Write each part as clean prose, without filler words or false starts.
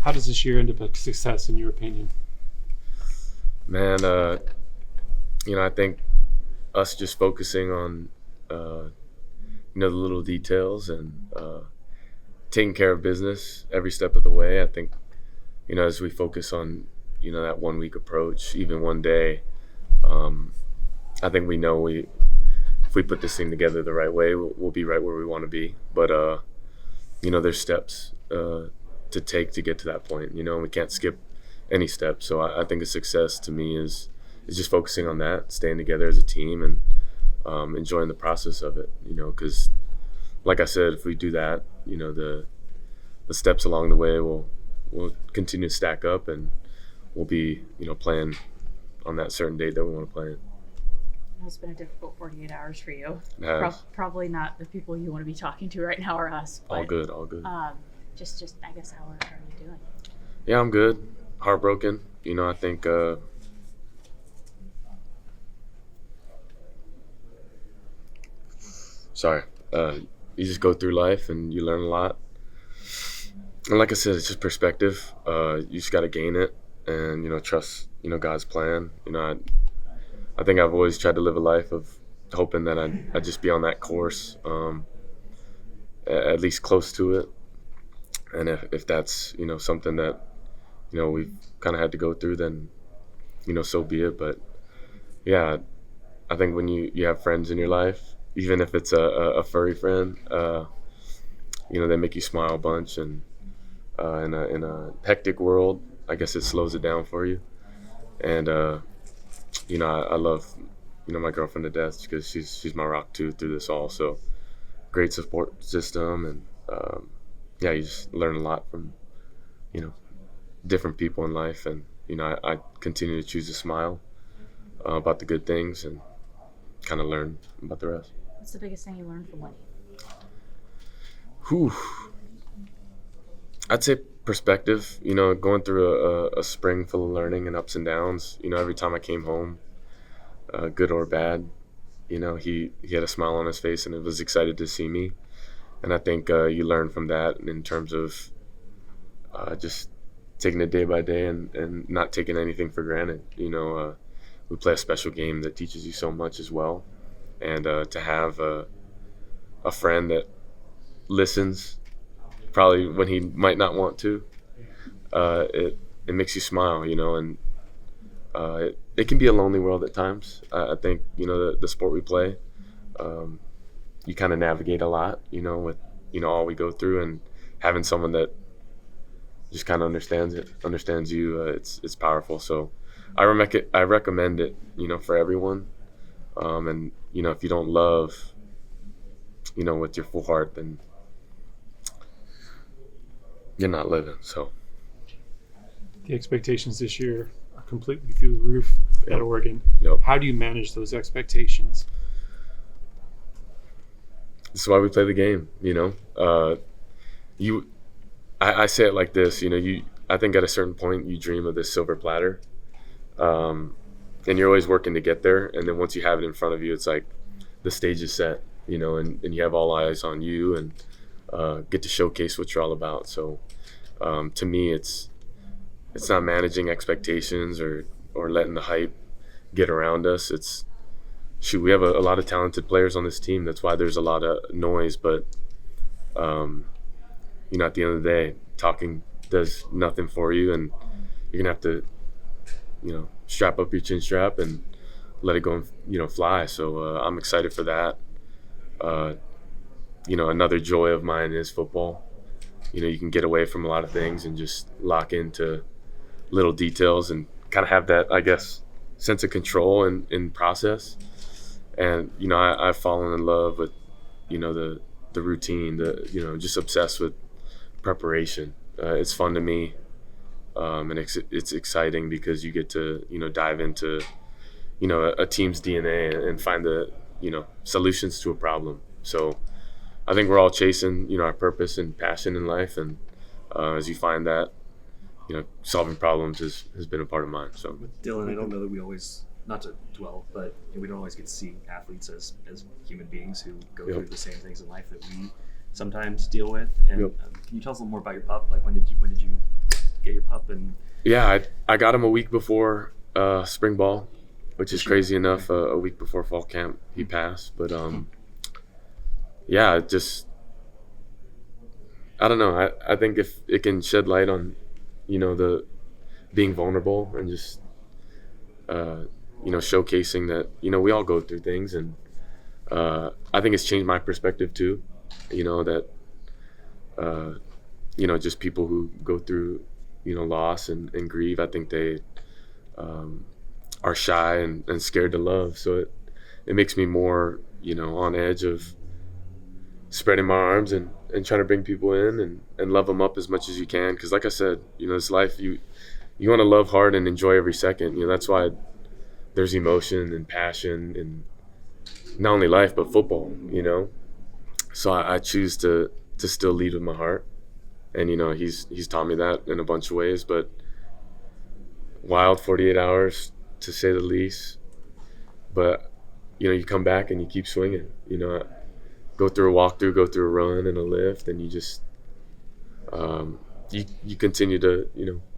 How does this year end up a success in your opinion? Man, I think us just focusing on, the little details and taking care of business every step of the way. I think, as we focus on, that 1 week approach, even one day, I think we know if we put this thing together the right way, we'll be right where we want to be. But, there's steps to take to get to that point, and we can't skip any steps. So I think a success to me is just focusing on that, staying together as a team, and enjoying the process of it. Because like I said, if we do that, the steps along the way will continue to stack up, and we'll be playing on that certain date that we want to play in. It's been a difficult 48 hours for you. Probably not the people you want to be talking to right now are us. But, all good. Just I guess how are you doing? Yeah, I'm good. Heartbroken. I think you just go through life and you learn a lot. And like I said, it's just perspective. You just got to gain it and, trust, God's plan. I think I've always tried to live a life of hoping that I'd just be on that course, at least close to it. And if that's, something that, we've kind of had to go through, then, so be it. But, yeah, I think when you have friends in your life, even if it's a furry friend, they make you smile a bunch. And in a hectic world, I guess it slows it down for you. And, I love, my girlfriend to death because she's my rock too through this all. So great support system. And, you just learn a lot from, different people in life. And, I continue to choose to smile about the good things and kind of learn about the rest. What's the biggest thing you learned from winning? I'd say perspective, going through a spring full of learning and ups and downs. Every time I came home, good or bad, he had a smile on his face and was excited to see me. And I think you learn from that in terms of just taking it day by day and not taking anything for granted. We play a special game that teaches you so much as well. And to have a friend that listens, probably when he might not want to, it makes you smile, and it can be a lonely world at times. I think, the sport we play, you kind of navigate a lot, with, all we go through, and having someone that just kind of understands you, it's powerful. So I recommend it, for everyone. And, if you don't love, with your full heart, then you're not living. So The expectations this year are completely through the roof at Oregon. Yep. How do you manage those expectations? This is why we play the game, I say it like this, I think at a certain point you dream of this silver platter, and you're always working to get there. And then once you have it in front of you, it's like the stage is set, and you have all eyes on you and get to showcase what you're all about. So to me, it's not managing expectations or letting the hype get around us. We have a lot of talented players on this team. That's why there's a lot of noise. But, at the end of the day, talking does nothing for you. And you're going to have to, strap up your chin strap and let it go and, fly. So I'm excited for that. Another joy of mine is football. You can get away from a lot of things and just lock into little details and kind of have that, I guess, sense of control in process. And, I've fallen in love with, the routine, just obsessed with preparation. It's fun to me. And it's exciting because you get to, dive into, a team's DNA and find the, solutions to a problem. So I think we're all chasing, our purpose and passion in life. And as you find that, solving problems has been a part of mine. So with Dillon, I don't know that we always, not to dwell, but we don't always get to see athletes as human beings who go through the same things in life that we sometimes deal with. And can you tell us a little more about your pup? Like when did you get your pup and Yeah, I got him a week before spring ball, which is crazy enough. A week before fall camp, he passed. But yeah, just I don't know. I think if it can shed light on, the being vulnerable and just showcasing that we all go through things, and I think it's changed my perspective too. That just people who go through loss and grieve. I think they are shy and scared to love. So it makes me more on edge of spreading my arms and trying to bring people in and love them up as much as you can. Because like I said, this life, you want to love hard and enjoy every second. That's why there's emotion and passion and not only life but football. So I choose to still lead with my heart, and he's taught me that in a bunch of ways. But wild 48 hours to say the least. But you come back and you keep swinging. Go through a walkthrough, go through a run and a lift, and you just you continue to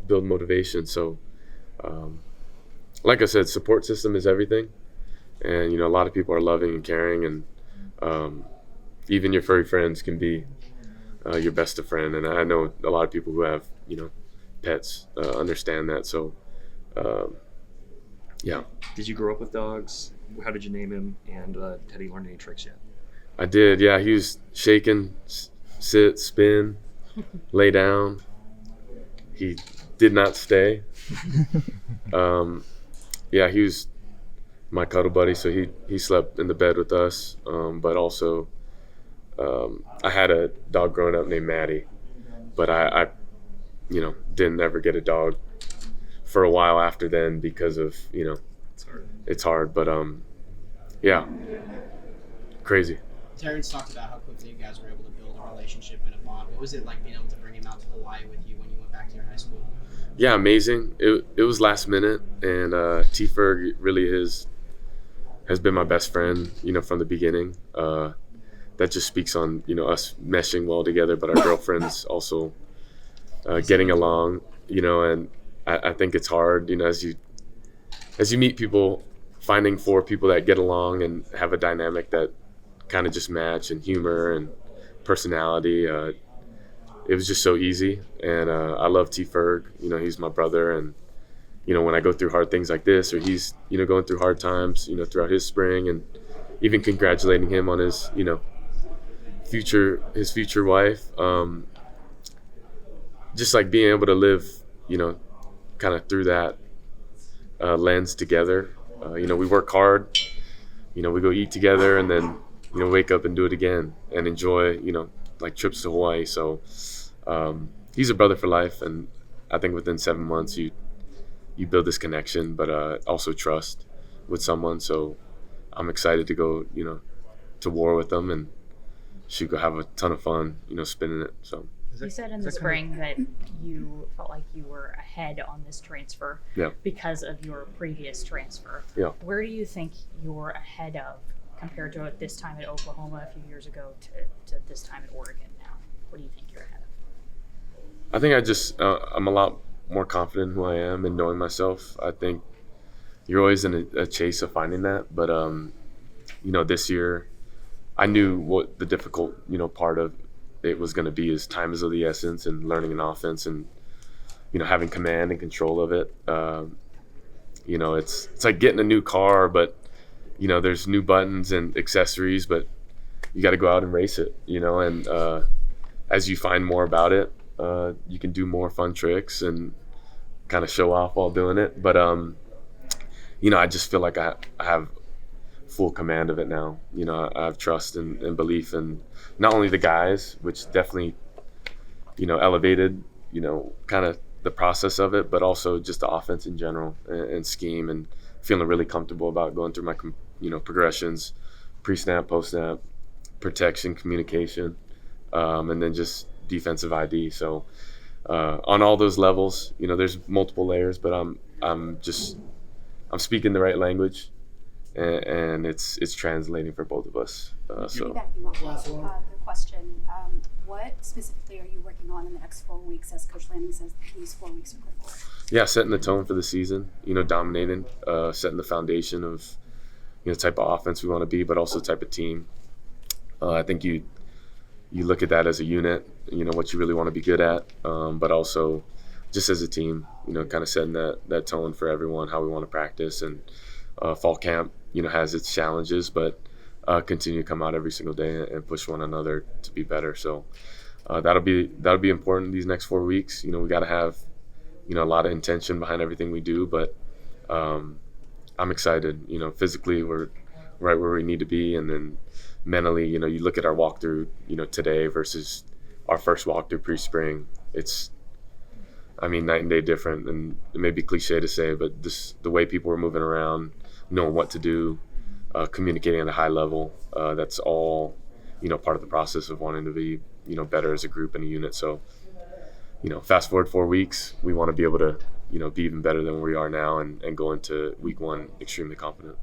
build motivation. So like I said, support system is everything, and a lot of people are loving and caring, and even your furry friends can be your best of friend. And I know a lot of people who have pets understand that. So yeah. Did you grow up with dogs? How did you name him? And had he learned any tricks yet? I did, yeah. He was shaking, sit, spin, lay down. He did not stay. Yeah, he was my cuddle buddy, so he slept in the bed with us. But also, I had a dog growing up named Maddie, but I didn't ever get a dog for a while after then because of, it's hard. But yeah, crazy. Terrence talked about how quickly you guys were able to build a relationship and a bond. What was it like being able to bring him out to Hawaii with you when you went back to your high school? Yeah, amazing. It was last minute, and T-Ferg really has been my best friend, from the beginning. That just speaks on, us meshing well together, but our girlfriends also getting along, and I think it's hard, as you meet people, finding 4 people that get along and have a dynamic that kind of just match, and humor and personality. It was just so easy, and I love T-Ferg. He's my brother, and when I go through hard things like this, or he's going through hard times, throughout his spring, and even congratulating him on his future wife. Just like being able to live, kind of through that lens together. We work hard. We go eat together, and then wake up and do it again and enjoy like trips to Hawaii. So he's a brother for life, and I think within 7 months you build this connection, but also trust with someone. So I'm excited to go to war with them, and she could have a ton of fun spinning it. So You said in the spring that you felt like you were ahead on this transfer because of your previous transfer. Yeah. Where do you think you're ahead of compared to this time at Oklahoma a few years ago to this time at Oregon now? What do you think you're ahead of? I think I'm a lot more confident in who I am and knowing myself. I think you're always in a chase of finding that. But, this year I knew what the difficult, part of it was going to be is time is of the essence, and learning an offense and, having command and control of it. It's like getting a new car, but, there's new buttons and accessories, but you got to go out and race it, and as you find more about it, you can do more fun tricks and kind of show off while doing it. But, I just feel like I have full command of it now. I have trust and belief in not only the guys, which definitely, elevated, kind of the process of it, but also just the offense in general and scheme, and feeling really comfortable about going through my, progressions, pre-snap, post-snap, protection, communication, and then just defensive ID. So on all those levels, there's multiple layers, but I'm speaking the right language, and it's translating for both of us. So Piggybacking off the question, what specifically are you working on in the next 4 weeks, as Coach Lanning says these 4 weeks are critical? Yeah, setting the tone for the season, dominating, setting the foundation of, the type of offense we want to be, but also the type of team. I think you look at that as a unit, what you really want to be good at, but also just as a team, kind of setting that tone for everyone, how we want to practice. And fall camp, has its challenges, but continue to come out every single day and push one another to be better. So that'll be important these next 4 weeks. We got to have, a lot of intention behind everything we do, but I'm excited. Physically we're right where we need to be, and then mentally, you look at our walkthrough, today versus our first walkthrough pre-spring. It's, night and day different, and it may be cliche to say, but the way people are moving around, knowing what to do, communicating at a high level, that's all, part of the process of wanting to be, better as a group and a unit. So, fast forward 4 weeks, we want to be able to, be even better than we are now and go into week 1 extremely confident.